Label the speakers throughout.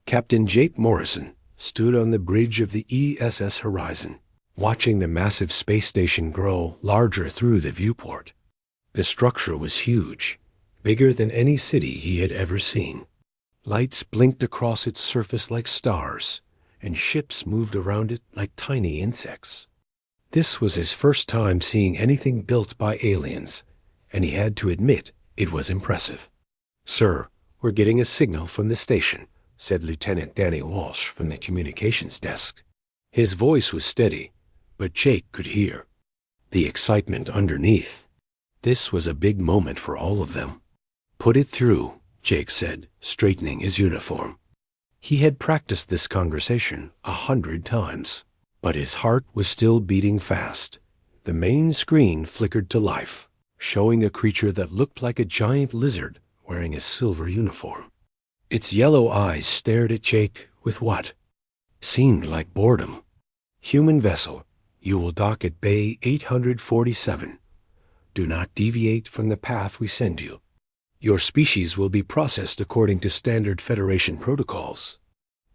Speaker 1: Captain Jake Morrison stood on the bridge of the ESS Horizon, watching the massive space station grow larger through the viewport. The structure was huge, bigger than any city he had ever seen. Lights blinked across its surface like stars, and ships moved around it like tiny insects. This was his first time seeing anything built by aliens, and he had to admit it was impressive. "Sir, we're getting a signal from the station," said Lieutenant Danny Walsh from the communications desk. His voice was steady, but Jake could hear the excitement underneath. This was a big moment for all of them. "Put it through," Jake said, straightening his uniform. He had practiced this conversation 100 times, but his heart was still beating fast. The main screen flickered to life, showing a creature that looked like a giant lizard wearing a silver uniform. Its yellow eyes stared at Jake with what seemed like boredom. "Human vessel, you will dock at Bay 847. Do not deviate from the path we send you. Your species will be processed according to standard Federation protocols."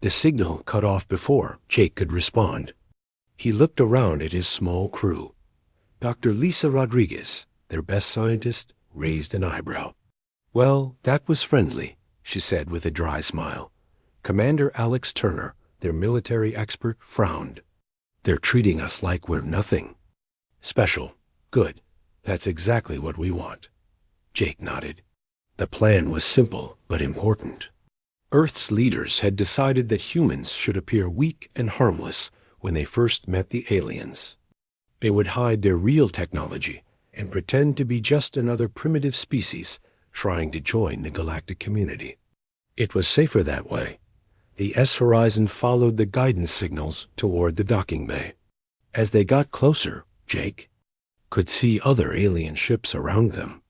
Speaker 1: The signal cut off before Jake could respond. He looked around at his small crew. Dr. Lisa Rodriguez, their best scientist, raised an eyebrow. "Well, that was friendly," she said with a dry smile. Commander Alex Turner, their military expert, frowned. "They're treating us like we're nothing." "Special. Good. That's exactly what we want." Jake nodded. The plan was simple but important. Earth's leaders had decided that humans should appear weak and harmless when they first met the aliens. They would hide their real technology and pretend to be just another primitive species trying to join the galactic community. It was safer that way. The S-Horizon followed the guidance signals toward the docking bay. As they got closer, Jake could see other alien ships around them.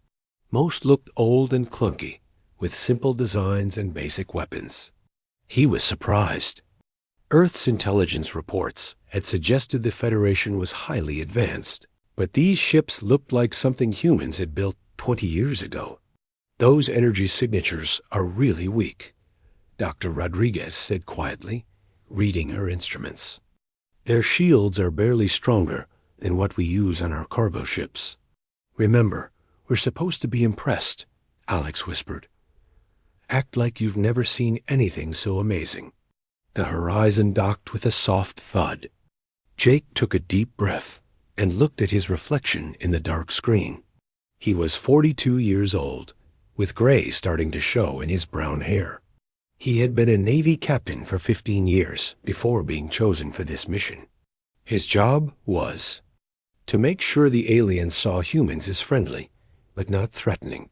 Speaker 1: Most looked old and clunky, with simple designs and basic weapons. He was surprised. Earth's intelligence reports had suggested the Federation was highly advanced, but these ships looked like something humans had built 20 years ago. "Those energy signatures are really weak," Dr. Rodriguez said quietly, reading her instruments. "Their shields are barely stronger than what we use on our cargo ships." "Remember, we're supposed to be impressed," Alex whispered. "Act like you've never seen anything so amazing." The Horizon docked with a soft thud. Jake took a deep breath and looked at his reflection in the dark screen. He was 42 years old, with gray starting to show in his brown hair. He had been a Navy captain for 15 years before being chosen for this mission. His job was to make sure the aliens saw humans as friendly, but not threatening.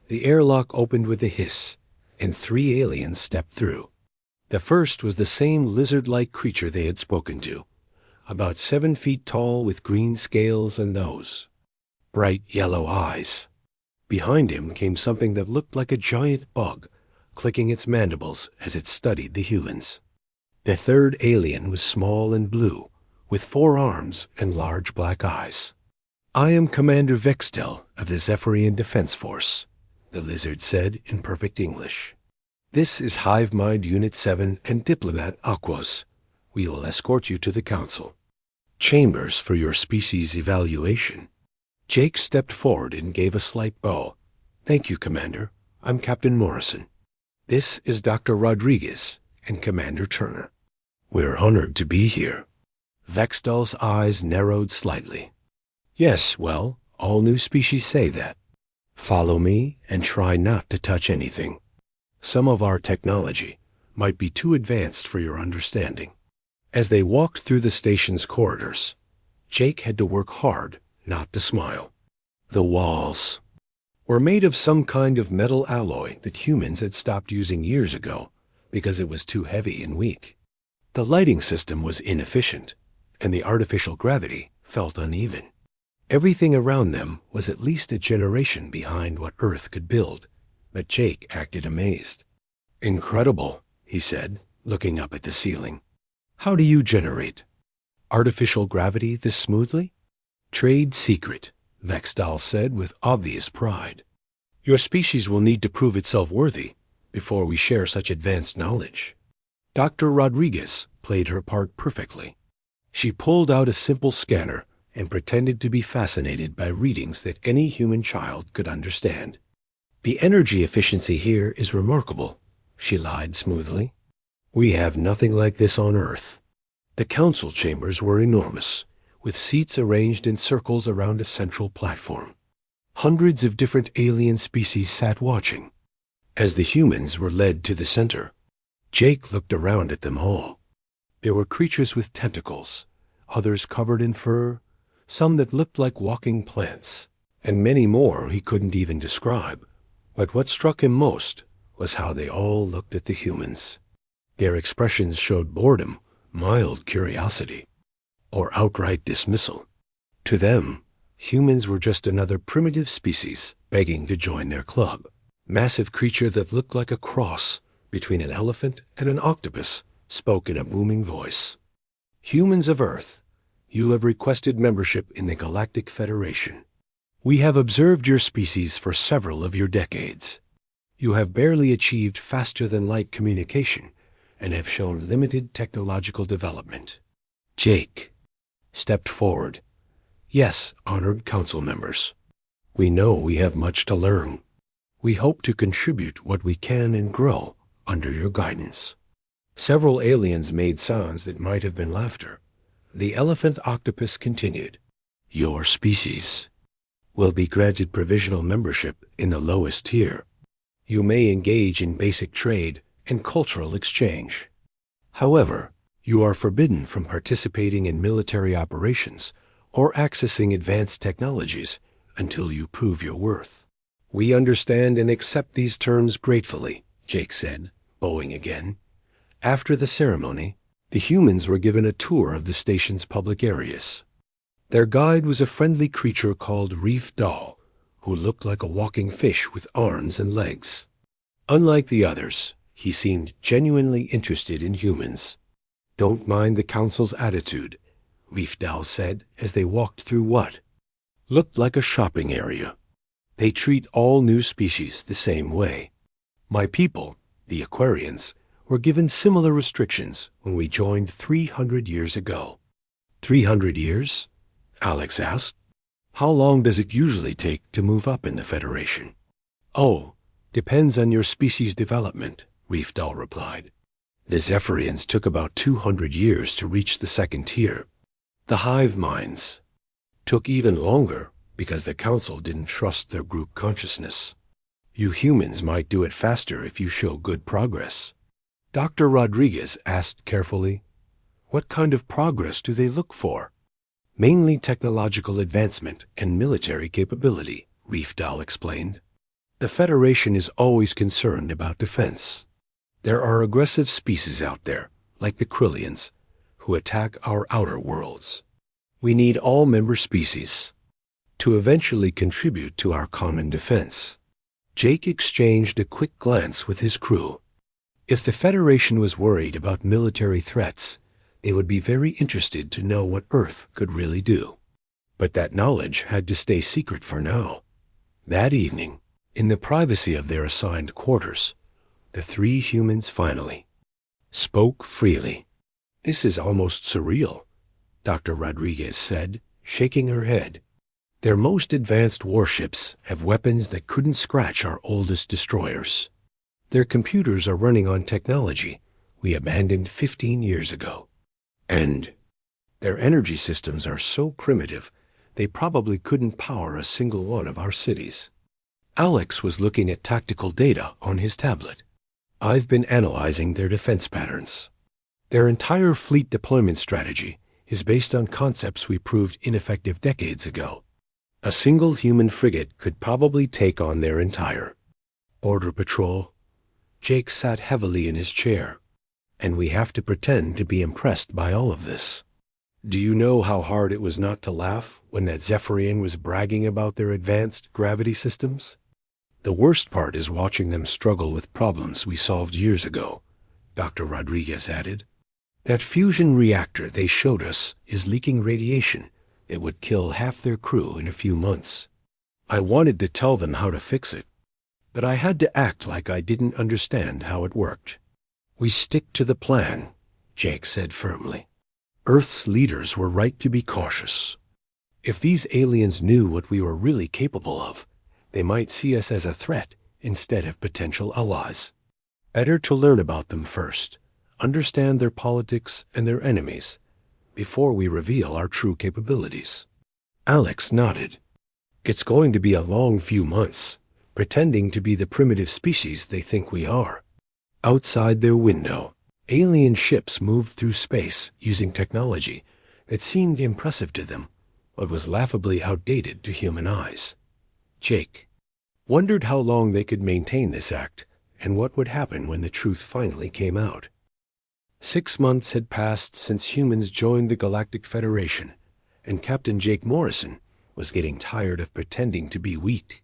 Speaker 1: The airlock opened with a hiss, and 3 aliens stepped through. The first was the same lizard-like creature they had spoken to, about 7 feet tall with green scales and nose, bright yellow eyes. Behind him came something that looked like a giant bug, clicking its mandibles as it studied the humans. The third alien was small and blue, with 4 arms and large black eyes. "I am Commander Vextel of the Zephyrian Defense Force," the lizard said in perfect English. "This is Hive Mind Unit 7 and Diplomat Aquos. We will escort you to the Council. Chambers for your species evaluation." Jake stepped forward and gave a slight bow. "Thank you, Commander. I'm Captain Morrison. This is Dr. Rodriguez and Commander Turner. We're honored to be here." Vextel's eyes narrowed slightly. "Yes, well, all new species say that. Follow me and try not to touch anything. Some of our technology might be too advanced for your understanding." As they walked through the station's corridors, Jake had to work hard not to smile. The walls were made of some kind of metal alloy that humans had stopped using years ago because it was too heavy and weak. The lighting system was inefficient, and the artificial gravity felt uneven. Everything around them was at least a generation behind what Earth could build, but Jake acted amazed. "Incredible," he said, looking up at the ceiling. "How do you generate artificial gravity this smoothly?" "Trade secret," Vextal said with obvious pride. "Your species will need to prove itself worthy before we share such advanced knowledge." Dr. Rodriguez played her part perfectly. She pulled out a simple scanner and pretended to be fascinated by readings that any human child could understand. "The energy efficiency here is remarkable," she lied smoothly. "We have nothing like this on Earth." The council chambers were enormous, with seats arranged in circles around a central platform. Hundreds of different alien species sat watching. As the humans were led to the center, Jake looked around at them all. There were creatures with tentacles, others covered in fur, some that looked like walking plants, and many more he couldn't even describe. But what struck him most was how they all looked at the humans. Their expressions showed boredom, mild curiosity, or outright dismissal. To them, humans were just another primitive species begging to join their club. Massive creature that looked like a cross between an elephant and an octopus spoke in a booming voice. "Humans of Earth, you have requested membership in the Galactic Federation. We have observed your species for several of your decades. You have barely achieved faster-than-light communication and have shown limited technological development." Jake stepped forward. "Yes, honored council members. We know we have much to learn. We hope to contribute what we can and grow under your guidance." Several aliens made sounds that might have been laughter. The elephant octopus continued. "Your species will be granted provisional membership in the lowest tier. You may engage in basic trade and cultural exchange. However, you are forbidden from participating in military operations or accessing advanced technologies until you prove your worth." "We understand and accept these terms gratefully," Jake said, bowing again. After the ceremony, the humans were given a tour of the station's public areas. Their guide was a friendly creature called Reef Doll, who looked like a walking fish with arms and legs. Unlike the others, he seemed genuinely interested in humans. "Don't mind the council's attitude," Reef Doll said as they walked through what looked like a shopping area. "They treat all new species the same way. My people, the Aquarians, were given similar restrictions when we joined 300 years ago." 300 years? Alex asked. "How long does it usually take to move up in the Federation?" "Oh, depends on your species development," Reef Doll replied. "The Zephyrians took about 200 years to reach the second tier. The hive minds took even longer because the council didn't trust their group consciousness. You humans might do it faster if you show good progress." Dr. Rodriguez asked carefully, "What kind of progress do they look for?" "Mainly technological advancement and military capability," Reef Doll explained. "The Federation is always concerned about defense. There are aggressive species out there, like the Krillians, who attack our outer worlds. We need all member species to eventually contribute to our common defense." Jake exchanged a quick glance with his crew. If the Federation was worried about military threats, they would be very interested to know what Earth could really do. But that knowledge had to stay secret for now. That evening, in the privacy of their assigned quarters, the three humans finally spoke freely. "This is almost surreal," Dr. Rodriguez said, shaking her head. "Their most advanced warships have weapons that couldn't scratch our oldest destroyers. Their computers are running on technology we abandoned 15 years ago. And their energy systems are so primitive, they probably couldn't power a single one of our cities." Alex was looking at tactical data on his tablet. "I've been analyzing their defense patterns. Their entire fleet deployment strategy is based on concepts we proved ineffective decades ago. A single human frigate could probably take on their entire border patrol." Jake sat heavily in his chair. "And we have to pretend to be impressed by all of this. Do you know how hard it was not to laugh when that Zephyrian was bragging about their advanced gravity systems? The worst part is watching them struggle with problems we solved years ago," Dr. Rodriguez added. "That fusion reactor they showed us is leaking radiation that would kill half their crew in a few months. I wanted to tell them how to fix it, but I had to act like I didn't understand how it worked. We stick to the plan, Jake said firmly. Earth's leaders were right to be cautious. If these aliens knew what we were really capable of, they might see us as a threat instead of potential allies. Better to learn about them first, understand their politics and their enemies, before we reveal our true capabilities. Alex nodded. It's going to be a long few months, pretending to be the primitive species they think we are. Outside their window, alien ships moved through space using technology that seemed impressive to them, but was laughably outdated to human eyes. Jake wondered how long they could maintain this act and what would happen when the truth finally came out. 6 months had passed since humans joined the Galactic Federation, and Captain Jake Morrison was getting tired of pretending to be weak.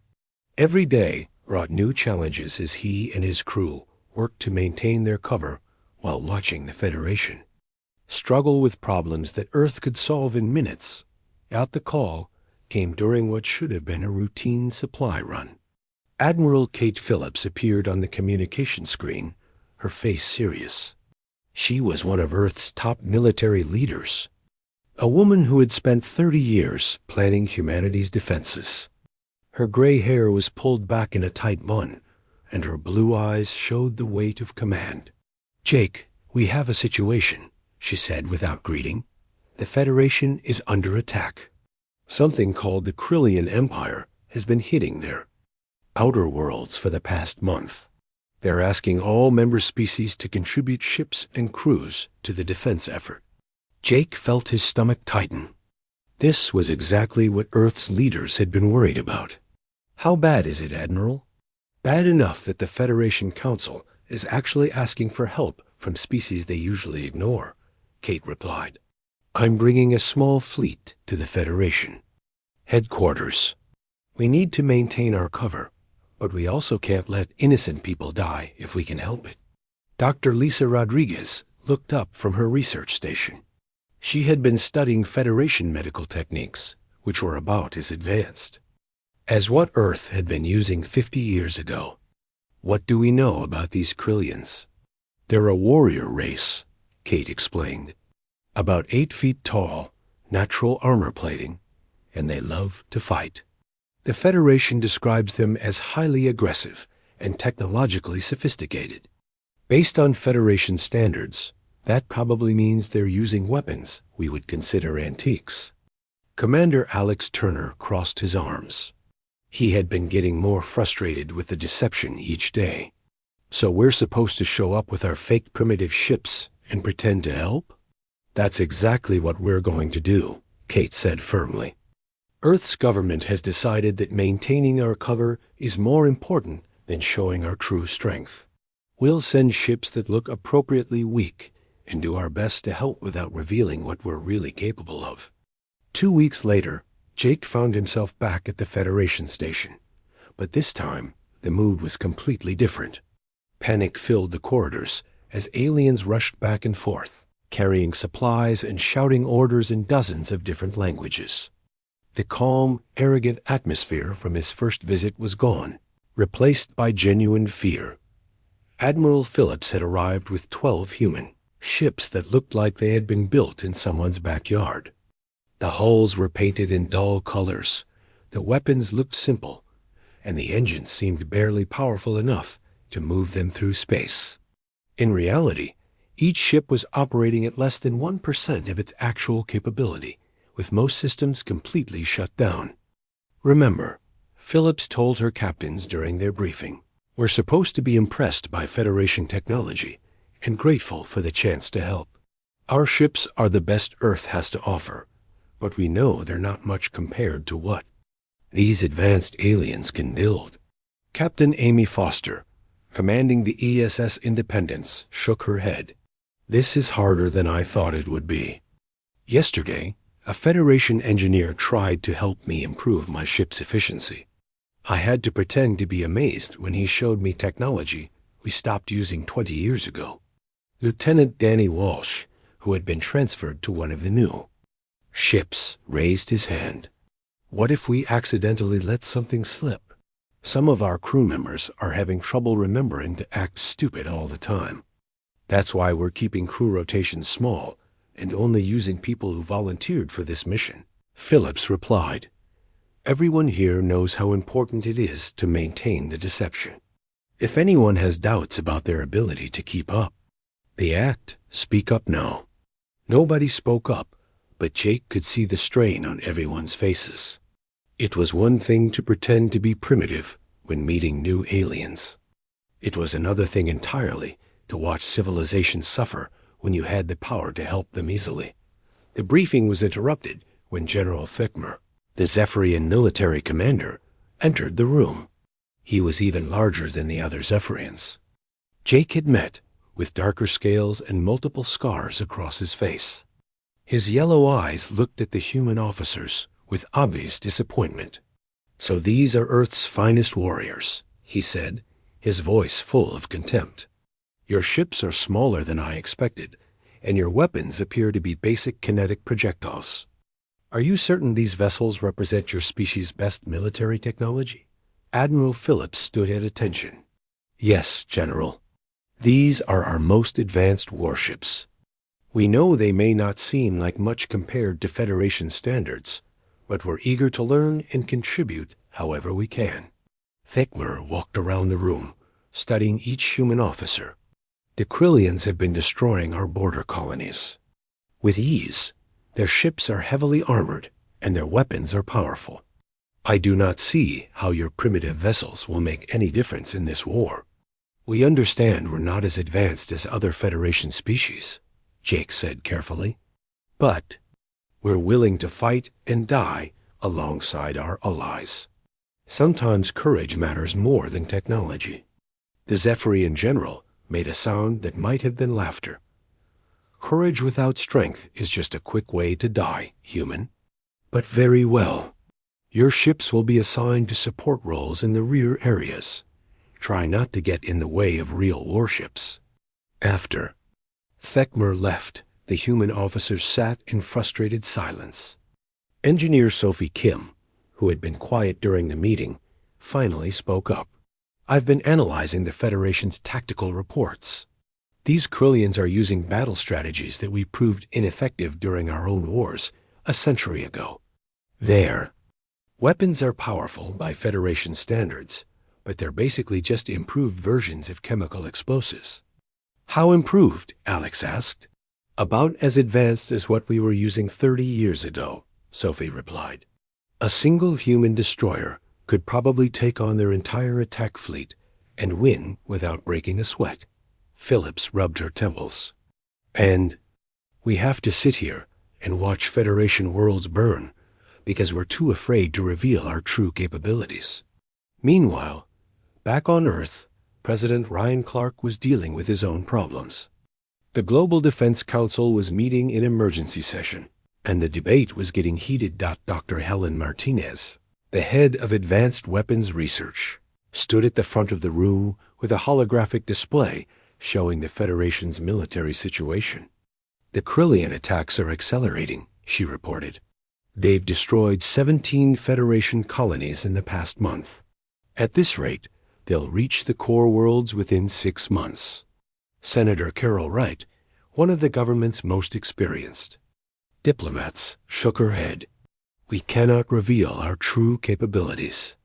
Speaker 1: Every day brought new challenges as he and his crew worked to maintain their cover while watching the Federation struggle with problems that Earth could solve in minutes. Out the call came during what should have been a routine supply run. Admiral Kate Phillips appeared on the communication screen, her face serious. She was one of Earth's top military leaders, a woman who had spent 30 years planning humanity's defenses. Her gray hair was pulled back in a tight bun, and her blue eyes showed the weight of command. "Jake, we have a situation," she said without greeting. "The Federation is under attack. Something called the Krillian Empire has been hitting their outer worlds for the past month. They're asking all member species to contribute ships and crews to the defense effort." Jake felt his stomach tighten. This was exactly what Earth's leaders had been worried about. "How bad is it, Admiral?" "Bad enough that the Federation Council is actually asking for help from species they usually ignore," Kate replied. "I'm bringing a small fleet to the Federation headquarters. We need to maintain our cover, but we also can't let innocent people die if we can help it." Dr. Lisa Rodriguez looked up from her research station. She had been studying Federation medical techniques, which were about as advanced as what Earth had been using 50 years ago. "What do we know about these Krillians?" "They're a warrior race," Kate explained. "About 8 feet tall, natural armor plating, and they love to fight. The Federation describes them as highly aggressive and technologically sophisticated. Based on Federation standards, that probably means they're using weapons we would consider antiques." Commander Alex Turner crossed his arms. He had been getting more frustrated with the deception each day. "So we're supposed to show up with our fake primitive ships and pretend to help?" "That's exactly what we're going to do," Kate said firmly. "Earth's government has decided that maintaining our cover is more important than showing our true strength. We'll send ships that look appropriately weak and do our best to help without revealing what we're really capable of." 2 weeks later, Jake found himself back at the Federation station, but this time the mood was completely different. Panic filled the corridors as aliens rushed back and forth, carrying supplies and shouting orders in dozens of different languages. The calm, arrogant atmosphere from his first visit was gone, replaced by genuine fear. Admiral Phillips had arrived with 12 human ships that looked like they had been built in someone's backyard. The hulls were painted in dull colors, the weapons looked simple, and the engines seemed barely powerful enough to move them through space. In reality, each ship was operating at less than 1% of its actual capability, with most systems completely shut down. "Remember," Phillips told her captains during their briefing, "we're supposed to be impressed by Federation technology and grateful for the chance to help. Our ships are the best Earth has to offer, but we know they're not much compared to what these advanced aliens can build." Captain Amy Foster, commanding the ESS Independence, shook her head. "This is harder than I thought it would be. Yesterday, a Federation engineer tried to help me improve my ship's efficiency. I had to pretend to be amazed when he showed me technology we stopped using 20 years ago." Lieutenant Danny Walsh, who had been transferred to one of the new ships, raised his hand. "What if we accidentally let something slip? Some of our crew members are having trouble remembering to act stupid all the time." That's why we're keeping crew rotations small and only using people who volunteered for this mission. Phillips replied, "Everyone here knows how important it is to maintain the deception. If anyone has doubts about their ability to keep up, they act, speak up now." Nobody spoke up, but Jake could see the strain on everyone's faces. It was one thing to pretend to be primitive when meeting new aliens. It was another thing entirely to watch civilization suffer when you had the power to help them easily. The briefing was interrupted when General Thicmer, the Zephyrian military commander, entered the room. He was even larger than the other Zephyrians. Jake had met, with darker scales and multiple scars across his face. His yellow eyes looked at the human officers with obvious disappointment. "So these are Earth's finest warriors," he said, his voice full of contempt. "Your ships are smaller than I expected, and your weapons appear to be basic kinetic projectiles. Are you certain these vessels represent your species' best military technology?" Admiral Phillips stood at attention. "Yes, General. These are our most advanced warships. We know they may not seem like much compared to Federation standards, but we're eager to learn and contribute however we can." Thicmer walked around the room, studying each human officer. "The Krillians have been destroying our border colonies with ease. Their ships are heavily armored, and their weapons are powerful. I do not see how your primitive vessels will make any difference in this war. We understand we're not as advanced as other Federation species," Jake said carefully, "but we're willing to fight and die alongside our allies. Sometimes courage matters more than technology." The Zephyrian general made a sound that might have been laughter. "Courage without strength is just a quick way to die, human. But very well. Your ships will be assigned to support roles in the rear areas. Try not to get in the way of real warships." After Thicmer left, the human officers sat in frustrated silence. Engineer Sophie Kim, who had been quiet during the meeting, finally spoke up. "I've been analyzing the Federation's tactical reports. These Krillians are using battle strategies that we proved ineffective during our own wars a century ago. Their weapons are powerful by Federation standards, but they're basically just improved versions of chemical explosives." "How improved?" Alex asked. "About as advanced as what we were using 30 years ago," Sophie replied. "A single human destroyer could probably take on their entire attack fleet and win without breaking a sweat." Phillips rubbed her temples. "And we have to sit here and watch Federation worlds burn because we're too afraid to reveal our true capabilities." Meanwhile, back on Earth, President Ryan Clark was dealing with his own problems. The Global Defense Council was meeting in emergency session, and the debate was getting heated. Dr. Helen Martinez, the head of Advanced Weapons Research, stood at the front of the room with a holographic display showing the Federation's military situation. "The Krillian attacks are accelerating," she reported. "They've destroyed 17 Federation colonies in the past month. At this rate, they'll reach the core worlds within 6 months." Senator Carol Wright, one of the government's most experienced diplomats, shook her head. "We cannot reveal our true capabilities.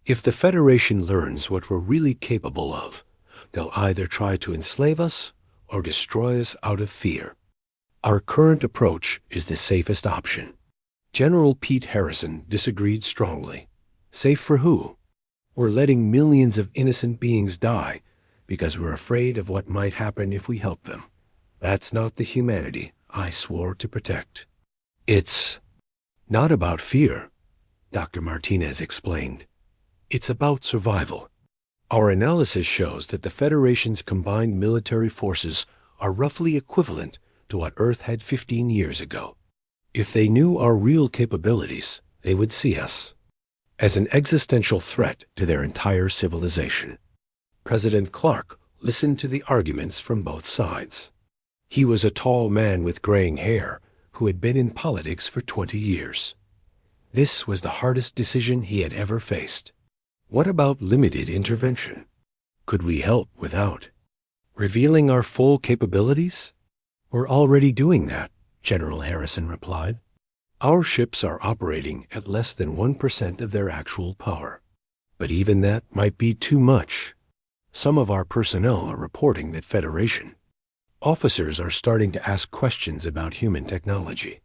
Speaker 1: If the Federation learns what we're really capable of, they'll either try to enslave us or destroy us out of fear. Our current approach is the safest option." General Pete Harrison disagreed strongly. "Safe for who? We're letting millions of innocent beings die because we're afraid of what might happen if we help them. That's not the humanity I swore to protect." "It's not about fear," Dr. Martinez explained. "It's about survival. Our analysis shows that the Federation's combined military forces are roughly equivalent to what Earth had 15 years ago. If they knew our real capabilities, they would see us as an existential threat to their entire civilization." President Clark listened to the arguments from both sides. He was a tall man with graying hair who had been in politics for 20 years. This was the hardest decision he had ever faced. What about limited intervention? Could we help without Revealing our full capabilities? We're already doing that, General Harrison replied. Our ships are operating at less than 1% of their actual power. But even that might be too much. Some of our personnel are reporting that Federation officers are starting to ask questions about human technology.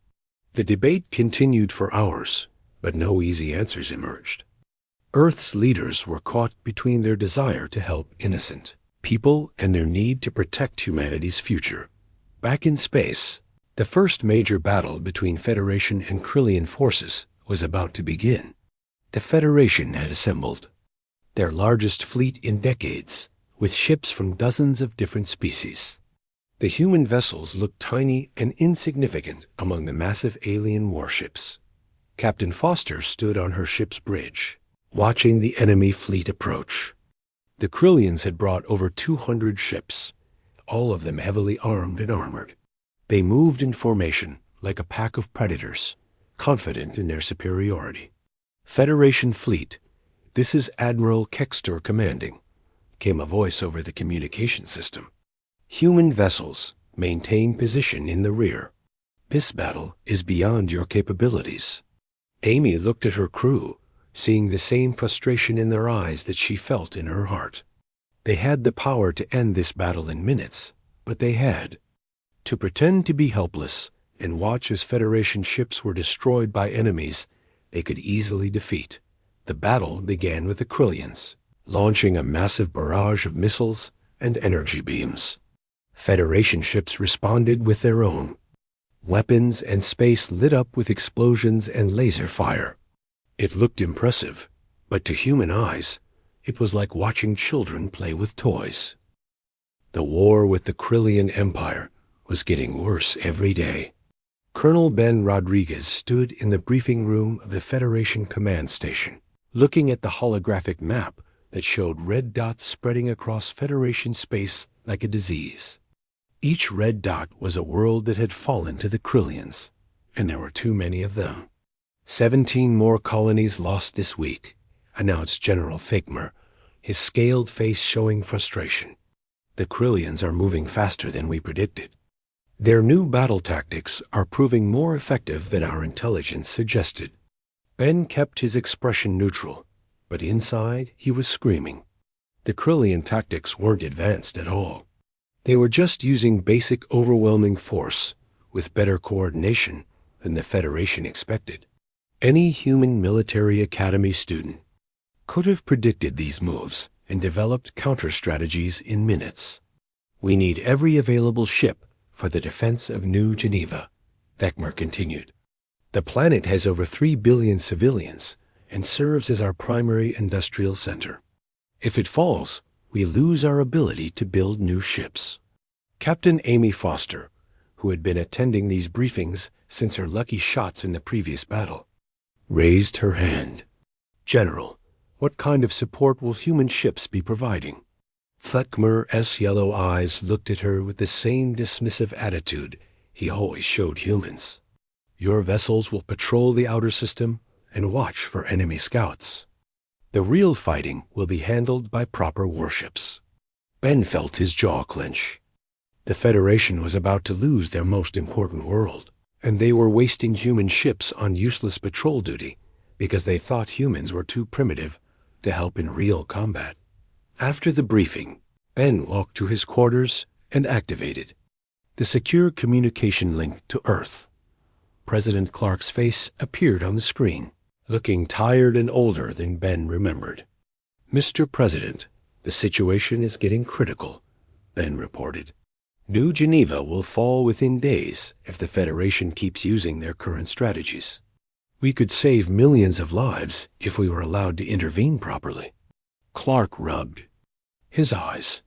Speaker 1: The debate continued for hours, but no easy answers emerged. Earth's leaders were caught between their desire to help innocent people and their need to protect humanity's future. Back in space, the first major battle between Federation and Krillian forces was about to begin. The Federation had assembled their largest fleet in decades, with ships from dozens of different species. The human vessels looked tiny and insignificant among the massive alien warships. Captain Foster stood on her ship's bridge, watching the enemy fleet approach. The Krillians had brought over 200 ships, all of them heavily armed and armored. They moved in formation like a pack of predators, confident in their superiority. Federation fleet, this is Admiral Kexter commanding, came a voice over the communication system. Human vessels, maintain position in the rear. This battle is beyond your capabilities. Amy looked at her crew, seeing the same frustration in their eyes that she felt in her heart. They had the power to end this battle in minutes, but they had to pretend to be helpless and watch as Federation ships were destroyed by enemies they could easily defeat. The battle began with the Krillians, launching a massive barrage of missiles and energy beams. Federation ships responded with their own. Weapons and space lit up with explosions and laser fire. It looked impressive, but to human eyes, it was like watching children play with toys. The war with the Krillian Empire was getting worse every day. Colonel Ben Rodriguez stood in the briefing room of the Federation command station, looking at the holographic map that showed red dots spreading across Federation space like a disease. Each red dot was a world that had fallen to the Krillians, and there were too many of them. 17 more colonies lost this week, announced General Figmer, his scaled face showing frustration. The Krillians are moving faster than we predicted. Their new battle tactics are proving more effective than our intelligence suggested. Ben kept his expression neutral, but inside he was screaming. The Krillian tactics weren't advanced at all. They were just using basic overwhelming force with better coordination than the Federation expected. Any human military academy student could have predicted these moves and developed counter-strategies in minutes. We need every available ship for the defense of New Geneva, Thekmer continued. The planet has over 3 billion civilians and serves as our primary industrial center. If it falls, we lose our ability to build new ships. Captain Amy Foster, who had been attending these briefings since her lucky shots in the previous battle, raised her hand. General, what kind of support will human ships be providing? Thekmer's yellow eyes looked at her with the same dismissive attitude he always showed humans. Your vessels will patrol the outer system and watch for enemy scouts. The real fighting will be handled by proper warships. Ben felt his jaw clench. The Federation was about to lose their most important world, and they were wasting human ships on useless patrol duty because they thought humans were too primitive to help in real combat. After the briefing, Ben walked to his quarters and activated the secure communication link to Earth. President Clark's face appeared on the screen, looking tired and older than Ben remembered. Mr. President, the situation is getting critical, Ben reported. New Geneva will fall within days if the Federation keeps using their current strategies. We could save millions of lives if we were allowed to intervene properly. Clark rubbed his eyes.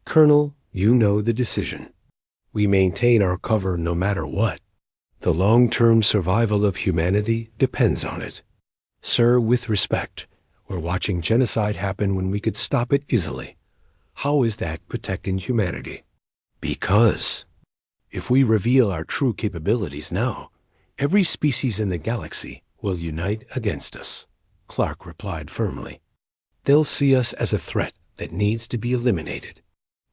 Speaker 1: Colonel, you know the decision. We maintain our cover no matter what. The long-term survival of humanity depends on it. Sir, with respect, we're watching genocide happen when we could stop it easily. How is that protecting humanity? Because if we reveal our true capabilities now, every species in the galaxy will unite against us, Clark replied firmly. They'll see us as a threat that needs to be eliminated.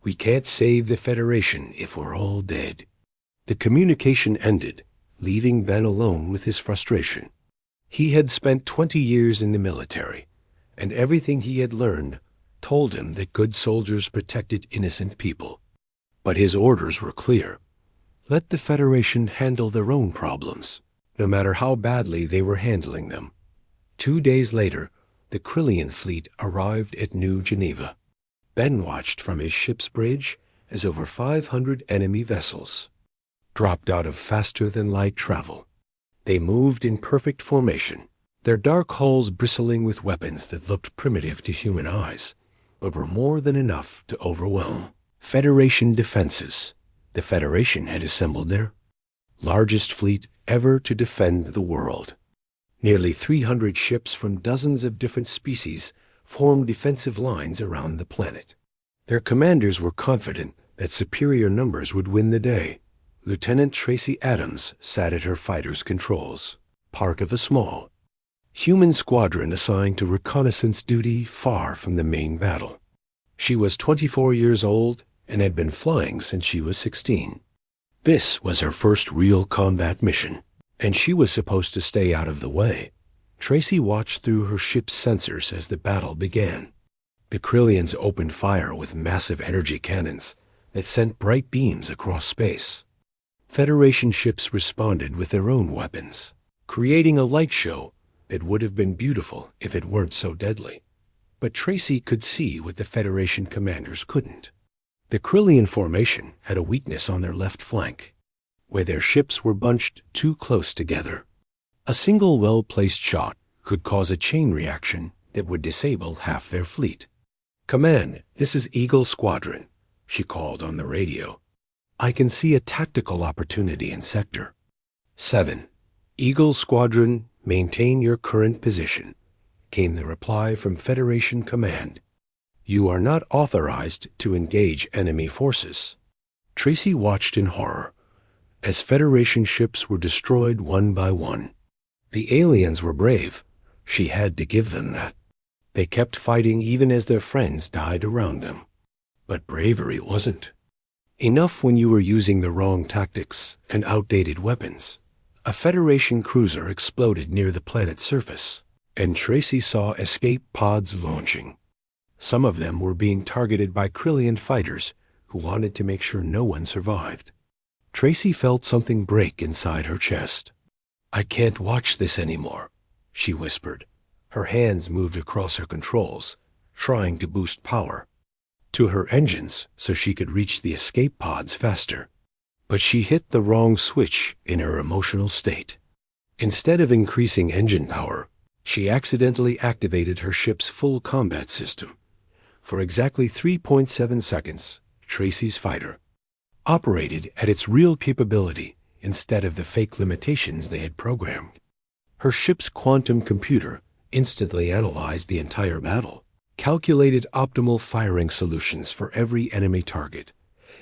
Speaker 1: We can't save the Federation if we're all dead." The communication ended, leaving Ben alone with his frustration. He had spent 20 years in the military, and everything he had learned told him that good soldiers protected innocent people. But his orders were clear. Let the Federation handle their own problems, no matter how badly they were handling them. 2 days later, the Krillian fleet arrived at New Geneva. Ben watched from his ship's bridge as over 500 enemy vessels dropped out of faster-than-light travel. They moved in perfect formation, their dark hulls bristling with weapons that looked primitive to human eyes, but were more than enough to overwhelm. Federation defenses. The Federation had assembled their largest fleet ever to defend the world. Nearly 300 ships from dozens of different species formed defensive lines around the planet. Their commanders were confident that superior numbers would win the day. Lieutenant Tracy Adams sat at her fighter's controls, part of a small human squadron assigned to reconnaissance duty far from the main battle. She was 24 years old and had been flying since she was 16. This was her first real combat mission, and she was supposed to stay out of the way. Tracy watched through her ship's sensors as the battle began. The Krillians opened fire with massive energy cannons that sent bright beams across space. Federation ships responded with their own weapons, creating a light show that would have been beautiful if it weren't so deadly. But Tracy could see what the Federation commanders couldn't. The Krillian formation had a weakness on their left flank, where their ships were bunched too close together. A single well-placed shot could cause a chain reaction that would disable half their fleet. "Command, this is Eagle Squadron," she called on the radio. "I can see a tactical opportunity in Sector 7. Eagle Squadron, maintain your current position," came the reply from Federation Command. "You are not authorized to engage enemy forces." Tracy watched in horror as Federation ships were destroyed one by one. The aliens were brave. She had to give them that. They kept fighting even as their friends died around them. But bravery wasn't enough when you were using the wrong tactics and outdated weapons. A Federation cruiser exploded near the planet's surface, and Tracy saw escape pods launching. Some of them were being targeted by Krillian fighters who wanted to make sure no one survived. Tracy felt something break inside her chest. "I can't watch this anymore," she whispered. Her hands moved across her controls, trying to boost power to her engines so she could reach the escape pods faster. But she hit the wrong switch in her emotional state. Instead of increasing engine power, she accidentally activated her ship's full combat system. For exactly 3.7 seconds, Tracy's fighter operated at its real capability instead of the fake limitations they had programmed. Her ship's quantum computer instantly analyzed the entire battle, calculated optimal firing solutions for every enemy target,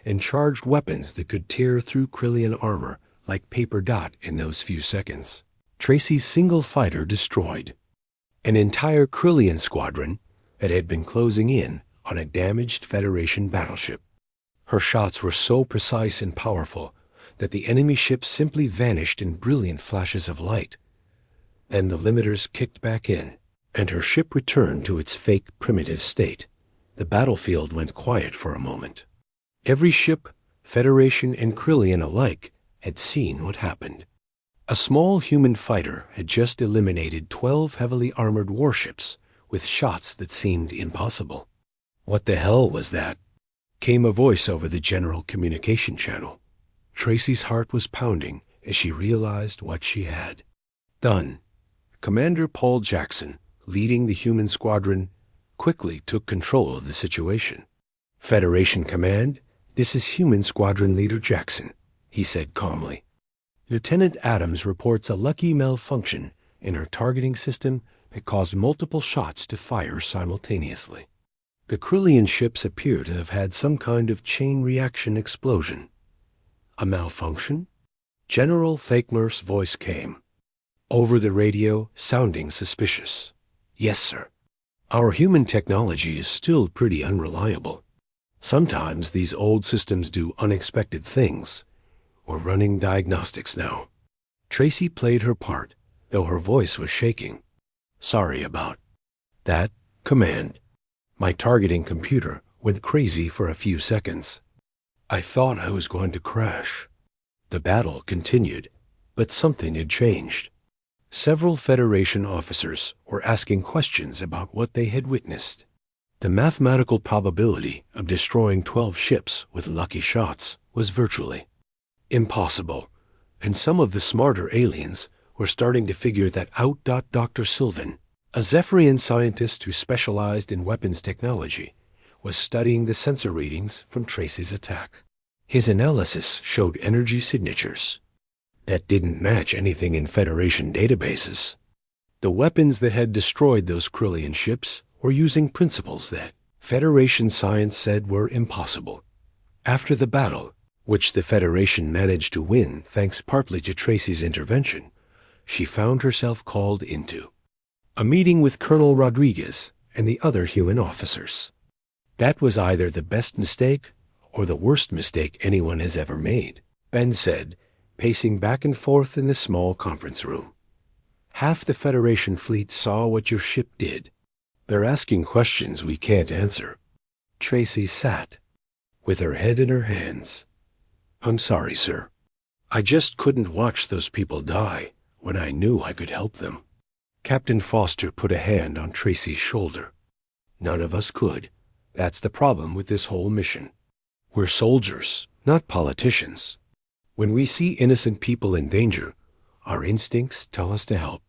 Speaker 1: and charged weapons that could tear through Krillian armor like paper dot in those few seconds. Tracy's single fighter destroyed an entire Krillian squadron that had been closing in on a damaged Federation battleship. Her shots were so precise and powerful that the enemy ships simply vanished in brilliant flashes of light. Then the limiters kicked back in, and her ship returned to its fake primitive state. The battlefield went quiet for a moment. Every ship, Federation and Krillian alike, had seen what happened. A small human fighter had just eliminated 12 heavily armored warships with shots that seemed impossible. "What the hell was that?" came a voice over the general communication channel. Tracy's heart was pounding as she realized what she had done. Commander Paul Jackson, leading the human squadron, quickly took control of the situation. "Federation Command, this is Human Squadron Leader Jackson," he said calmly. "Lieutenant Adams reports a lucky malfunction in her targeting system that caused multiple shots to fire simultaneously. The Krillian ships appear to have had some kind of chain reaction explosion." "A malfunction?" General Thakmer's voice came over the radio, sounding suspicious. "Yes, sir. Our human technology is still pretty unreliable. Sometimes these old systems do unexpected things. We're running diagnostics now. Tracy played her part, though her voice was shaking. Sorry about that. Command. My targeting computer went crazy for a few seconds. I thought I was going to crash. The battle continued, but something had changed. Several Federation officers were asking questions about what they had witnessed. The mathematical probability of destroying 12 ships with lucky shots was virtually impossible, and some of the smarter aliens were starting to figure that out. Dr. Sylvan, a Zephyrian scientist who specialized in weapons technology, was studying the sensor readings from Tracy's attack. His analysis showed energy signatures that didn't match anything in Federation databases. The weapons that had destroyed those Krillian ships were using principles that Federation science said were impossible. After the battle, which the Federation managed to win thanks partly to Tracy's intervention, she found herself called into a meeting with Colonel Rodriguez and the other human officers. That was either the best mistake or the worst mistake anyone has ever made, Ben said, pacing back and forth in the small conference room. Half the Federation fleet saw what your ship did. They're asking questions we can't answer. Tracy sat with her head in her hands. I'm sorry, sir. I just couldn't watch those people die when I knew I could help them. Captain Foster put a hand on Tracy's shoulder. None of us could. That's the problem with this whole mission. We're soldiers, not politicians. When we see innocent people in danger, our instincts tell us to help.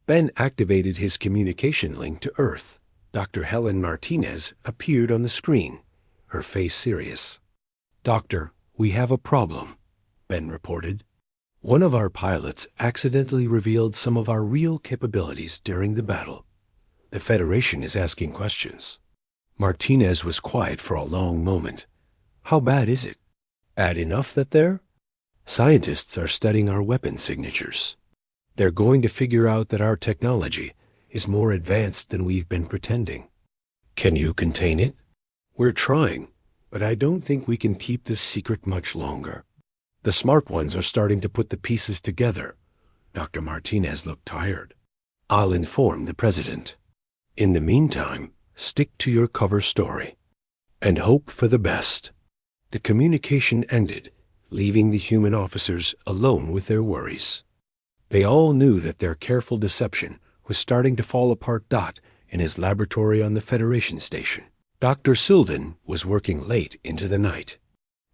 Speaker 1: Ben activated his communication link to Earth. Dr. Helen Martinez appeared on the screen, her face serious. Doctor, we have a problem, Ben reported. One of our pilots accidentally revealed some of our real capabilities during the battle. The Federation is asking questions. Martinez was quiet for a long moment. How bad is it? Bad enough that scientists are studying our weapon signatures. They're going to figure out that our technology is more advanced than we've been pretending. Can you contain it? We're trying, but I don't think we can keep this secret much longer. The smart ones are starting to put the pieces together. Dr. Martinez looked tired. I'll inform the President. In the meantime, stick to your cover story and hope for the best. The communication ended, leaving the human officers alone with their worries. They all knew that their careful deception was starting to fall apart. In his laboratory on the Federation station, Dr. Sylvan was working late into the night.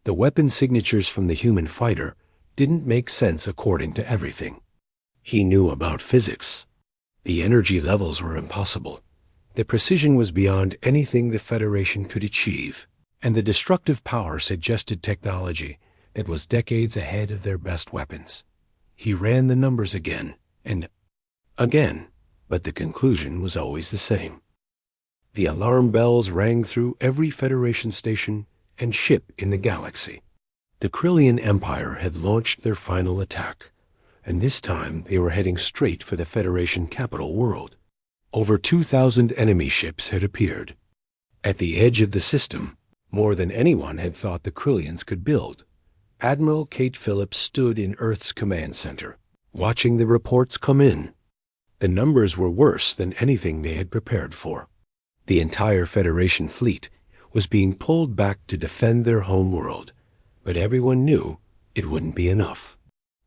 Speaker 1: The weapon signatures from the human fighter didn't make sense according to everything he knew about physics. The energy levels were impossible. The precision was beyond anything the Federation could achieve, and the destructive power suggested technology that was decades ahead of their best weapons. He ran the numbers again and again, but the conclusion was always the same. The alarm bells rang through every Federation station and ship in the galaxy. The Krillian Empire had launched their final attack, and this time they were heading straight for the Federation capital world. Over 2,000 enemy ships had appeared. At the edge of the system, more than anyone had thought the Krillians could build, Admiral Kate Phillips stood in Earth's command center, watching the reports come in. The numbers were worse than anything they had prepared for. The entire Federation fleet was being pulled back to defend their home world, but everyone knew it wouldn't be enough.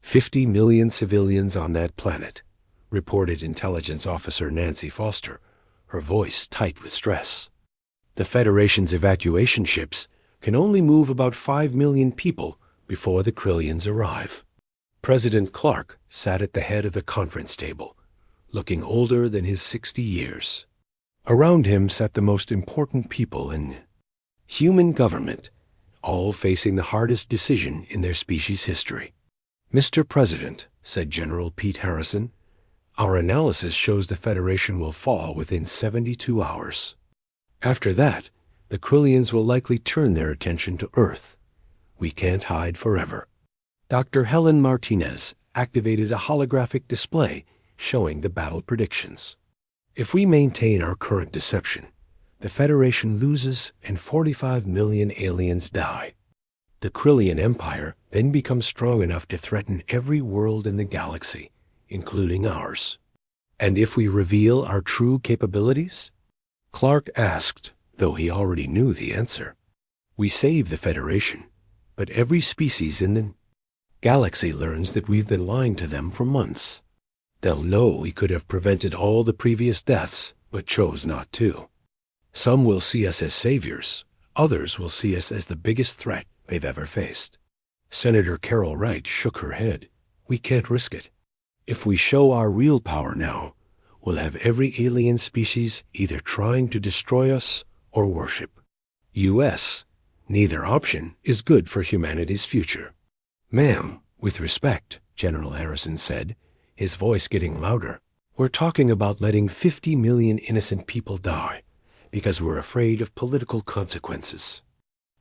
Speaker 1: 50 million civilians on that planet, reported Intelligence Officer Nancy Foster, her voice tight with stress. The Federation's evacuation ships can only move about 5 million people before the Krillians arrive. President Clark sat at the head of the conference table, looking older than his 60 years. Around him sat the most important people in human government, all facing the hardest decision in their species' history. Mr. President, said General Pete Harrison, our analysis shows the Federation will fall within 72 hours. After that, the Krillians will likely turn their attention to Earth. We can't hide forever. Dr. Helen Martinez activated a holographic display showing the battle predictions. If we maintain our current deception, the Federation loses and 45 million aliens die. The Krillian Empire then becomes strong enough to threaten every world in the galaxy, including ours. And if we reveal our true capabilities? Clark asked, though he already knew the answer. We save the Federation, but every species in the galaxy learns that we've been lying to them for months. They'll know we could have prevented all the previous deaths, but chose not to. Some will see us as saviors. Others will see us as the biggest threat they've ever faced. Senator Carol Wright shook her head. We can't risk it. If we show our real power now, we'll have every alien species either trying to destroy us or worship. U.S. Neither option is good for humanity's future. Ma'am, with respect, General Harrison said, his voice getting louder, we're talking about letting 50 million innocent people die because we're afraid of political consequences.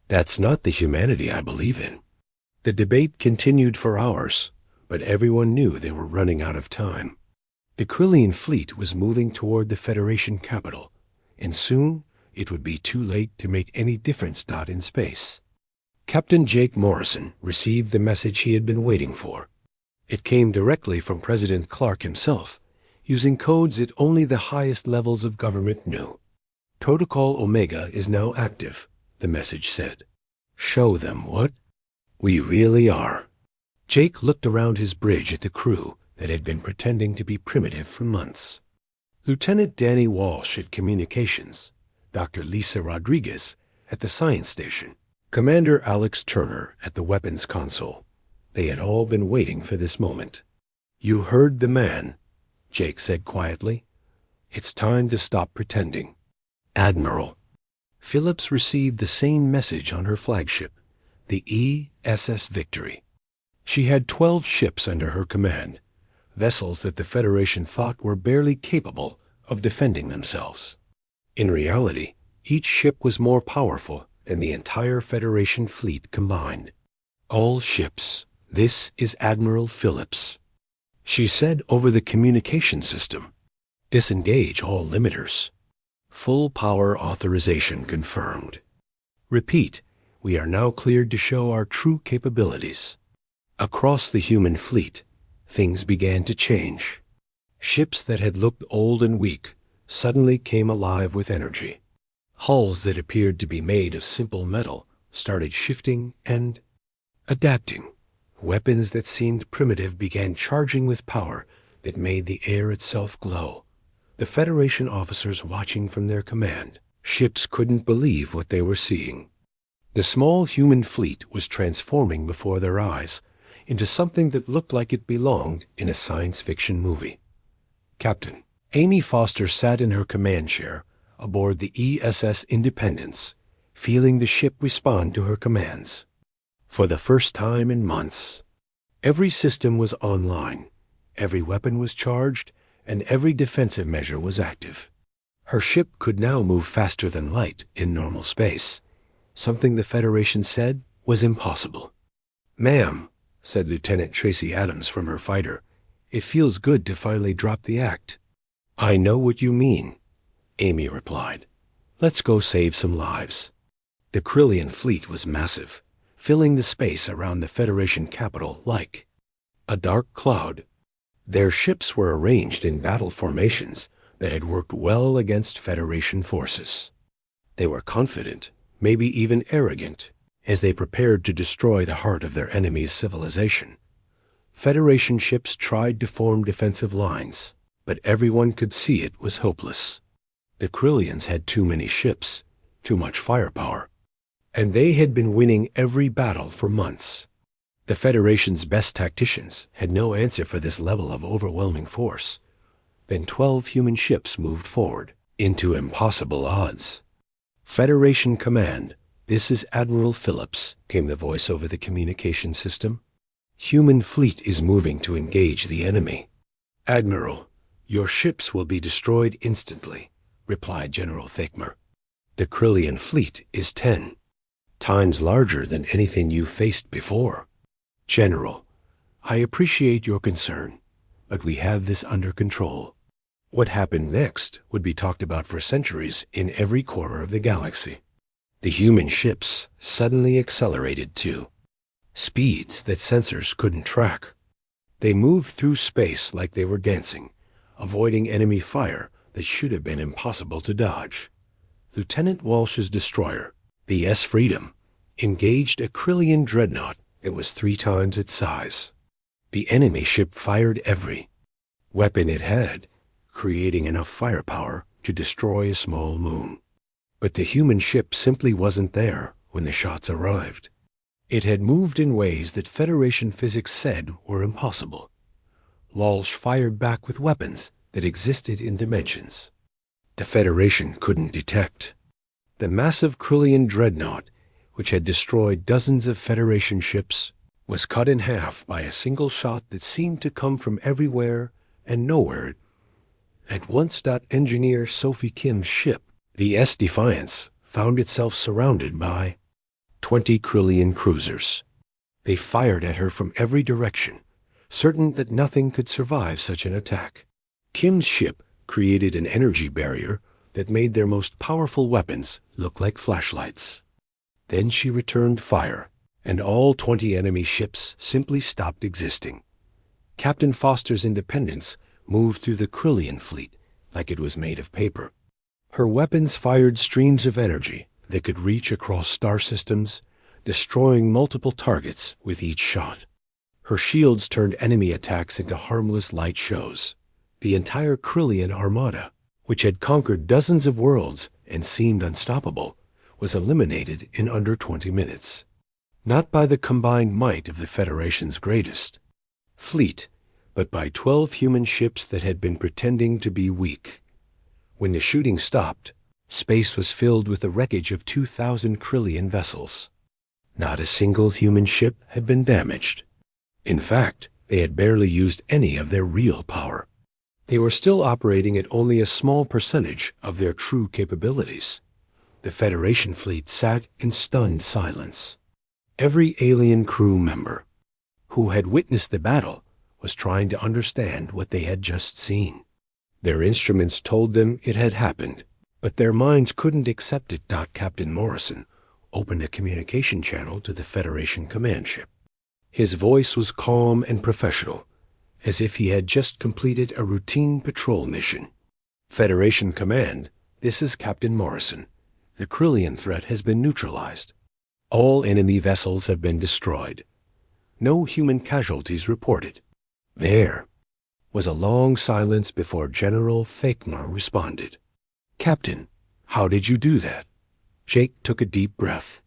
Speaker 1: That's not the humanity I believe in. The debate continued for hours, but everyone knew they were running out of time. The Krillian fleet was moving toward the Federation capital, and soon it would be too late to make any difference in space. Captain Jake Morrison received the message he had been waiting for. It came directly from President Clark himself, using codes that only the highest levels of government knew. Protocol Omega is now active, the message said. Show them what we really are. Jake looked around his bridge at the crew that had been pretending to be primitive for months. Lieutenant Danny Walsh at Communications, Dr. Lisa Rodriguez at the Science Station, Commander Alex Turner at the Weapons Console. They had all been waiting for this moment. You heard the man, Jake said quietly. It's time to stop pretending. Admiral. Phillips received the same message on her flagship, the ESS Victory. She had 12 ships under her command, vessels that the Federation thought were barely capable of defending themselves. In reality, each ship was more powerful than the entire Federation fleet combined. All ships, this is Admiral Phillips. She said over the communication system, disengage all limiters. Full power authorization confirmed. Repeat, we are now cleared to show our true capabilities. Across the human fleet, things began to change. Ships that had looked old and weak suddenly came alive with energy. Hulls that appeared to be made of simple metal started shifting and adapting. Weapons that seemed primitive began charging with power that made the air itself glow. The Federation officers watching from their command, ships couldn't believe what they were seeing. The small human fleet was transforming before their eyes into something that looked like it belonged in a science fiction movie. Captain, Amy Foster sat in her command chair aboard the ESS Independence, feeling the ship respond to her commands. For the first time in months, every system was online, every weapon was charged, and every defensive measure was active. Her ship could now move faster than light in normal space, something the Federation said was impossible. Ma'am, said Lieutenant Tracy Adams from her fighter, it feels good to finally drop the act. I know what you mean, Amy replied. Let's go save some lives. The Krillian fleet was massive, filling the space around the Federation capital like a dark cloud. Their ships were arranged in battle formations that had worked well against Federation forces. They were confident, maybe even arrogant, as they prepared to destroy the heart of their enemy's civilization. Federation ships tried to form defensive lines, but everyone could see it was hopeless. The Krillians had too many ships, too much firepower, and they had been winning every battle for months. The Federation's best tacticians had no answer for this level of overwhelming force. Then 12 human ships moved forward, into impossible odds. Federation Command, this is Admiral Phillips, came the voice over the communication system. Human fleet is moving to engage the enemy. Admiral, your ships will be destroyed instantly, replied General Thakmer. The Krillian fleet is 10 times larger than anything you faced before. General, I appreciate your concern, but we have this under control. What happened next would be talked about for centuries in every corner of the galaxy. The human ships suddenly accelerated to speeds that sensors couldn't track. They moved through space like they were dancing, avoiding enemy fire that should have been impossible to dodge. Lieutenant Walsh's destroyer, the S Freedom, engaged a Krillian dreadnought that was 3 times its size. The enemy ship fired every weapon it had, creating enough firepower to destroy a small moon. But the human ship simply wasn't there when the shots arrived. It had moved in ways that Federation physics said were impossible. Walsh fired back with weapons that existed in dimensions the Federation couldn't detect. The massive Krillian dreadnought, which had destroyed dozens of Federation ships, was cut in half by a single shot that seemed to come from everywhere and nowhere. At once, engineer Sophie Kim's ship, the S Defiance, found itself surrounded by 20 Krillian cruisers. They fired at her from every direction, certain that nothing could survive such an attack. Kim's ship created an energy barrier that made their most powerful weapons look like flashlights. Then she returned fire, and all 20 enemy ships simply stopped existing. Captain Foster's Independence moved through the Krillian fleet like it was made of paper. Her weapons fired streams of energy that could reach across star systems, destroying multiple targets with each shot. Her shields turned enemy attacks into harmless light shows. The entire Krillian armada, which had conquered dozens of worlds and seemed unstoppable, was eliminated in under 20 minutes. Not by the combined might of the Federation's greatest fleet, but by 12 human ships that had been pretending to be weak. When the shooting stopped, space was filled with the wreckage of 2,000 Krillian vessels. Not a single human ship had been damaged. In fact, they had barely used any of their real power. They were still operating at only a small percentage of their true capabilities. The Federation fleet sat in stunned silence. Every alien crew member who had witnessed the battle was trying to understand what they had just seen. Their instruments told them it had happened, but their minds couldn't accept it. Captain Morrison opened a communication channel to the Federation command ship. His voice was calm and professional, as if he had just completed a routine patrol mission. Federation Command, this is Captain Morrison. The Krillian threat has been neutralized. All enemy vessels have been destroyed. No human casualties reported. There was a long silence before General Thakma responded. Captain, how did you do that? Jake took a deep breath.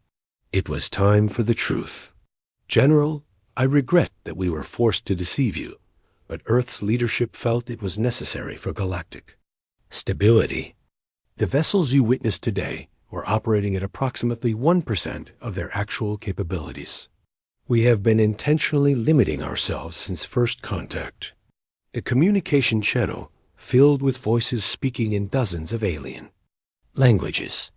Speaker 1: It was time for the truth. General, I regret that we were forced to deceive you, but Earth's leadership felt it was necessary for galactic stability. The vessels you witnessed today were operating at approximately 1% of their actual capabilities. We have been intentionally limiting ourselves since first contact. The communication channel filled with voices speaking in dozens of alien languages.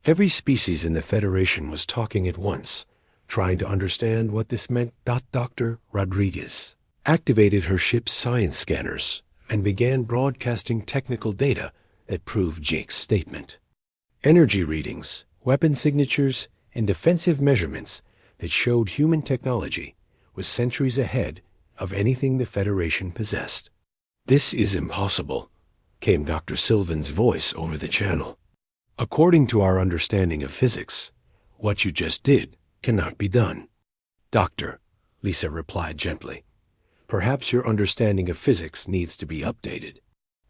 Speaker 1: Every species in the Federation was talking at once, trying to understand what this meant. Dr. Rodriguez activated her ship's science scanners and began broadcasting technical data that proved Jake's statement. Energy readings, weapon signatures, and defensive measurements that showed human technology was centuries ahead of anything the Federation possessed. This is impossible, came Dr. Sylvan's voice over the channel. According to our understanding of physics, what you just did cannot be done. Doctor, Lisa replied gently, perhaps your understanding of physics needs to be updated.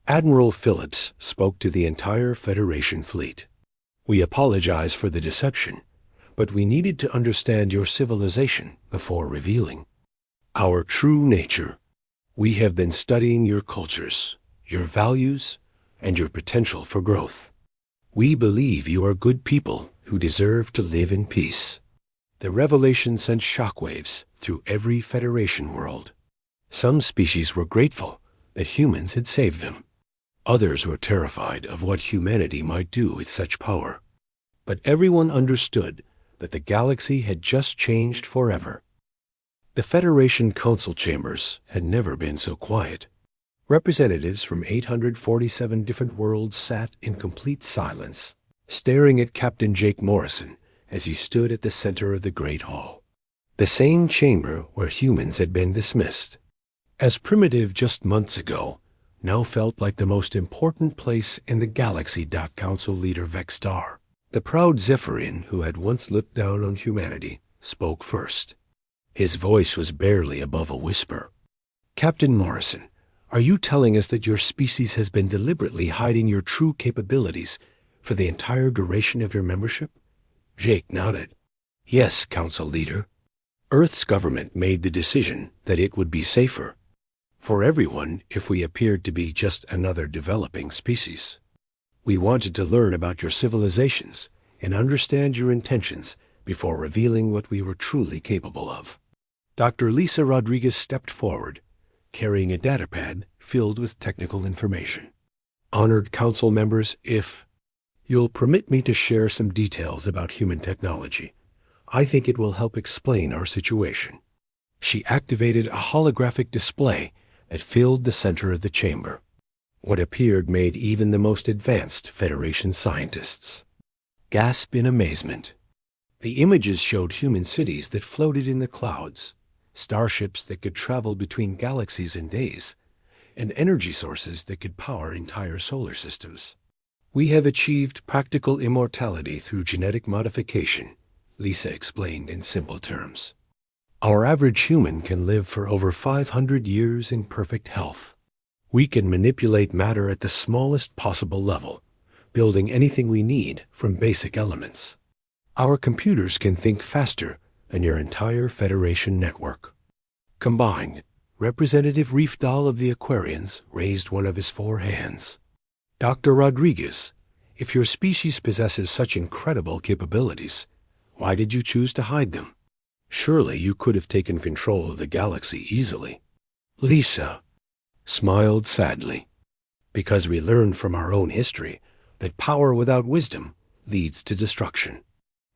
Speaker 1: Admiral Phillips spoke to the entire Federation fleet. We apologize for the deception, but we needed to understand your civilization before revealing our true nature. We have been studying your cultures, your values, and your potential for growth. We believe you are good people who deserve to live in peace. The revelation sent shockwaves through every Federation world. Some species were grateful that humans had saved them. Others were terrified of what humanity might do with such power. But everyone understood that the galaxy had just changed forever. The Federation council chambers had never been so quiet. Representatives from 847 different worlds sat in complete silence, staring at Captain Jake Morrison as he stood at the center of the Great Hall. The same chamber where humans had been dismissed, as primitive just months ago, now felt like the most important place in the galaxy. Council leader Vextar, the proud Zephyrian who had once looked down on humanity, spoke first. His voice was barely above a whisper. Captain Morrison, are you telling us that your species has been deliberately hiding your true capabilities for the entire duration of your membership? Jake nodded. Yes, Council leader. Earth's government made the decision that it would be safer for everyone if we appeared to be just another developing species. We wanted to learn about your civilizations and understand your intentions before revealing what we were truly capable of. Dr. Lisa Rodriguez stepped forward, carrying a datapad filled with technical information. Honored Council members, if you'll permit me to share some details about human technology, I think it will help explain our situation. She activated a holographic display that filled the center of the chamber. What appeared made even the most advanced Federation scientists gasp in amazement. The images showed human cities that floated in the clouds, starships that could travel between galaxies in days, and energy sources that could power entire solar systems. We have achieved practical immortality through genetic modification, Lisa explained in simple terms. Our average human can live for over 500 years in perfect health. We can manipulate matter at the smallest possible level, building anything we need from basic elements. Our computers can think faster than your entire Federation network. Combined, Representative Reefdahl of the Aquarians raised one of his 4 hands. Dr. Rodriguez, if your species possesses such incredible capabilities, why did you choose to hide them? Surely you could have taken control of the galaxy easily. Lisa smiled sadly. Because we learned from our own history that power without wisdom leads to destruction.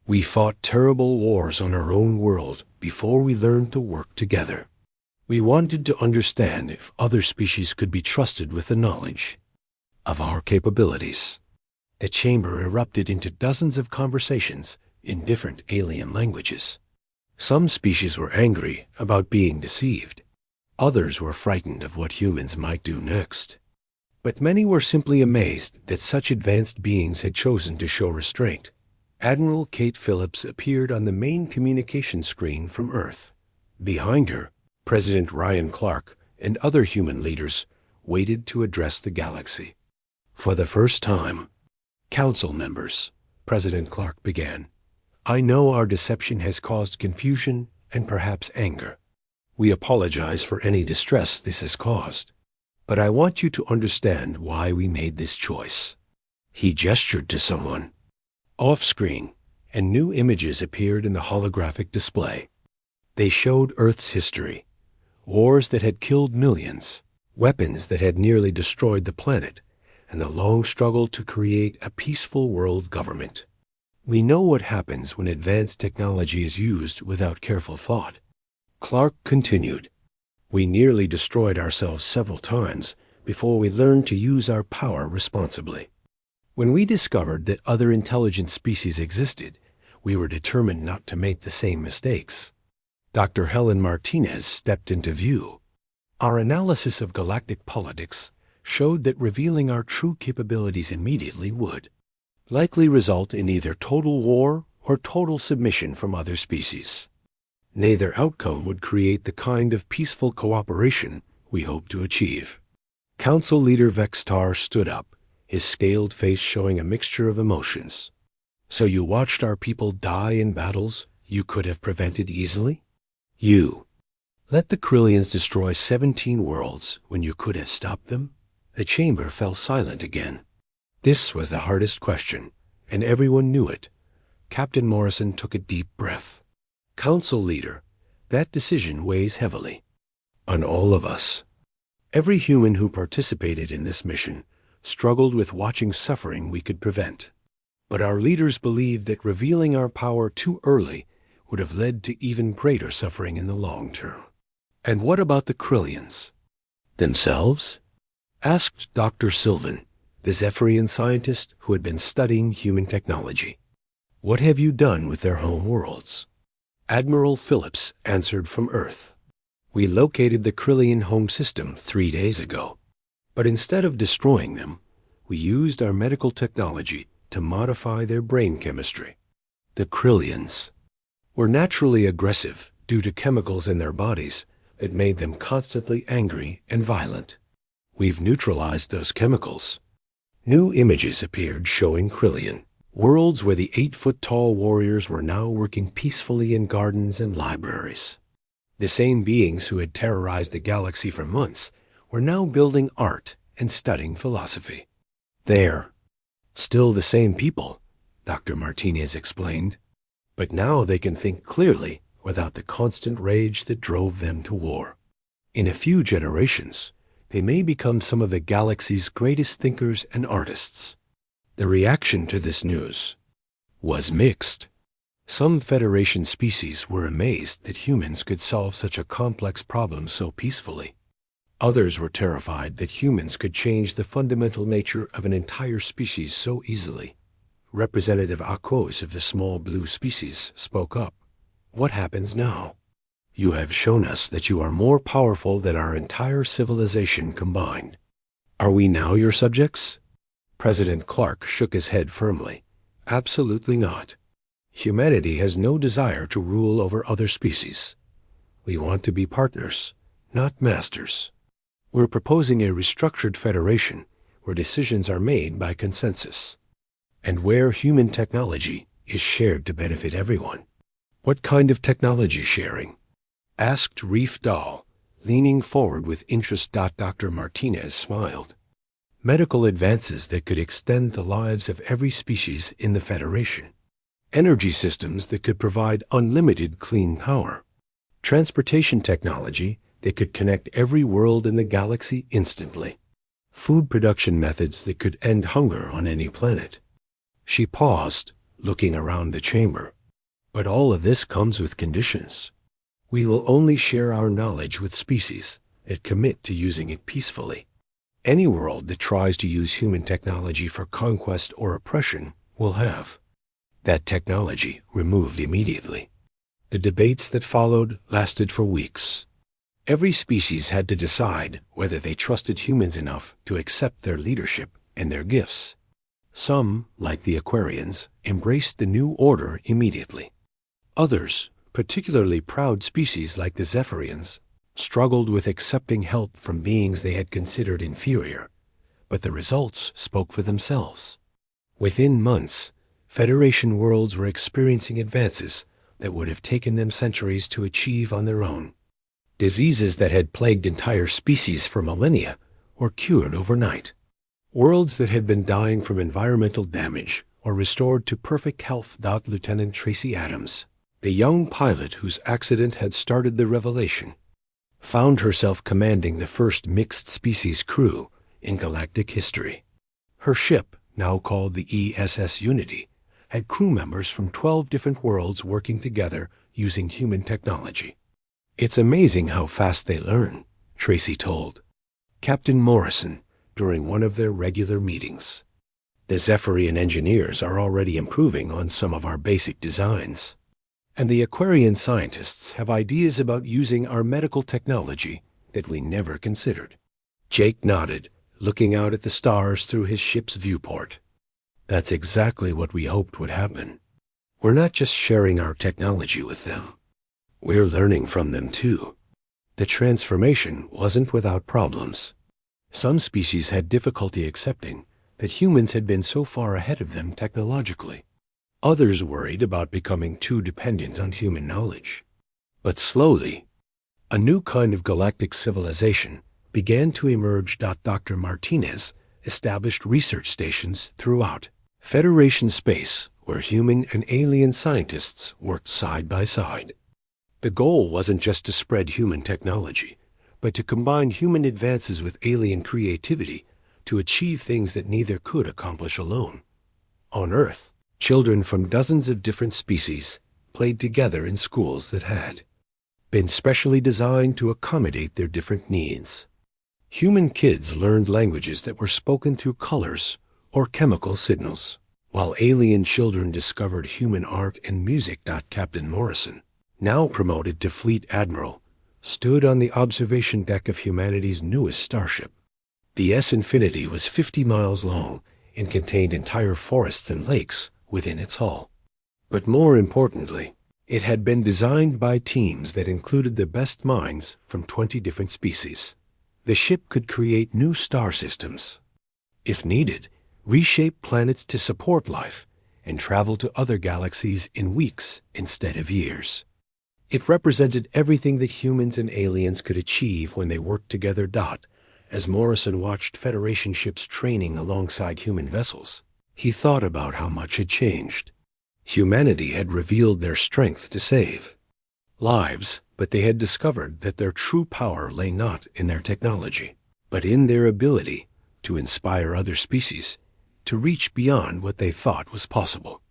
Speaker 1: We fought terrible wars on our own world before we learned to work together. We wanted to understand if other species could be trusted with the knowledge of our capabilities. The chamber erupted into dozens of conversations in different alien languages. Some species were angry about being deceived. Others were frightened of what humans might do next. But many were simply amazed that such advanced beings had chosen to show restraint. Admiral Kate Phillips appeared on the main communication screen from Earth. Behind her, President Ryan Clark and other human leaders waited to address the galaxy. For the first time, Council members, President Clark began, I know our deception has caused confusion and perhaps anger. We apologize for any distress this has caused, but I want you to understand why we made this choice. He gestured to someone. Off-screen, and new images appeared in the holographic display. They showed Earth's history, wars that had killed millions, weapons that had nearly destroyed the planet, and the long struggle to create a peaceful world government. We know what happens when advanced technology is used without careful thought. Clark continued, we nearly destroyed ourselves several times before we learned to use our power responsibly. When we discovered that other intelligent species existed, we were determined not to make the same mistakes. Dr. Helen Martinez stepped into view. Our analysis of galactic politics showed that revealing our true capabilities immediately would likely result in either total war or total submission from other species. Neither outcome would create the kind of peaceful cooperation we hope to achieve. Council leader Vextar stood up, his scaled face showing a mixture of emotions. So you watched our people die in battles you could have prevented easily? You let the Krillians destroy 17 worlds when you could have stopped them? The chamber fell silent again. This was the hardest question, and everyone knew it. Captain Morrison took a deep breath. Council leader, that decision weighs heavily on all of us. Every human who participated in this mission struggled with watching suffering we could prevent. But our leaders believed that revealing our power too early would have led to even greater suffering in the long term. And what about the Krillians themselves? asked Dr. Sylvan, the Zephyrian scientist who had been studying human technology. What have you done with their home worlds? Admiral Phillips answered from Earth. We located the Krillian home system 3 days ago, but instead of destroying them, we used our medical technology to modify their brain chemistry. The Krillians were naturally aggressive due to chemicals in their bodies that made them constantly angry and violent. We've neutralized those chemicals. New images appeared showing Krillian, worlds where the 8-foot-tall warriors were now working peacefully in gardens and libraries. The same beings who had terrorized the galaxy for months were now building art and studying philosophy. They're still the same people, Dr. Martinez explained, but now they can think clearly without the constant rage that drove them to war. In a few generations, they may become some of the galaxy's greatest thinkers and artists. The reaction to this news was mixed. Some Federation species were amazed that humans could solve such a complex problem so peacefully. Others were terrified that humans could change the fundamental nature of an entire species so easily. Representative Akos of the small blue species spoke up. What happens now? You have shown us that you are more powerful than our entire civilization combined. Are we now your subjects? President Clark shook his head firmly. Absolutely not. Humanity has no desire to rule over other species. We want to be partners, not masters. We're proposing a restructured federation where decisions are made by consensus, and where human technology is shared to benefit everyone. What kind of technology sharing? Asked Reef Dahl, leaning forward with interest. Dr. Martinez smiled. Medical advances that could extend the lives of every species in the Federation. Energy systems that could provide unlimited clean power. Transportation technology that could connect every world in the galaxy instantly. Food production methods that could end hunger on any planet. She paused, looking around the chamber. But all of this comes with conditions. We will only share our knowledge with species that commit to using it peacefully. Any world that tries to use human technology for conquest or oppression will have that technology removed immediately. The debates that followed lasted for weeks. Every species had to decide whether they trusted humans enough to accept their leadership and their gifts. Some, like the Aquarians, embraced the new order immediately. Others, particularly proud species like the Zephyrians, struggled with accepting help from beings they had considered inferior, but the results spoke for themselves. Within months, Federation worlds were experiencing advances that would have taken them centuries to achieve on their own. Diseases that had plagued entire species for millennia were cured overnight. Worlds that had been dying from environmental damage were restored to perfect health. Lieutenant Tracy Adams, the young pilot whose accident had started the revelation, found herself commanding the first mixed-species crew in galactic history. Her ship, now called the ESS Unity, had crew members from 12 different worlds working together using human technology. It's amazing how fast they learn, Tracy told Captain Morrison during one of their regular meetings. The Zephyrian engineers are already improving on some of our basic designs, and the Aquarian scientists have ideas about using our medical technology that we never considered. Jake nodded, looking out at the stars through his ship's viewport. That's exactly what we hoped would happen. We're not just sharing our technology with them. We're learning from them too. The transformation wasn't without problems. Some species had difficulty accepting that humans had been so far ahead of them technologically. Others worried about becoming too dependent on human knowledge. But slowly, a new kind of galactic civilization began to emerge. Dr. Martinez established research stations throughout Federation space where human and alien scientists worked side by side. The goal wasn't just to spread human technology, but to combine human advances with alien creativity to achieve things that neither could accomplish alone. On Earth, children from dozens of different species played together in schools that had been specially designed to accommodate their different needs. Human kids learned languages that were spoken through colors or chemical signals, while alien children discovered human art and music. Captain Morrison, now promoted to Fleet Admiral, stood on the observation deck of humanity's newest starship. The S-Infinity was 50 miles long and contained entire forests and lakes within its hull. But more importantly, it had been designed by teams that included the best minds from 20 different species. The ship could create new star systems. If needed, reshape planets to support life and travel to other galaxies in weeks instead of years. It represented everything that humans and aliens could achieve when they worked together. As Morrison watched Federation ships training alongside human vessels, he thought about how much had changed. Humanity had revealed their strength to save lives, but they had discovered that their true power lay not in their technology, but in their ability to inspire other species to reach beyond what they thought was possible.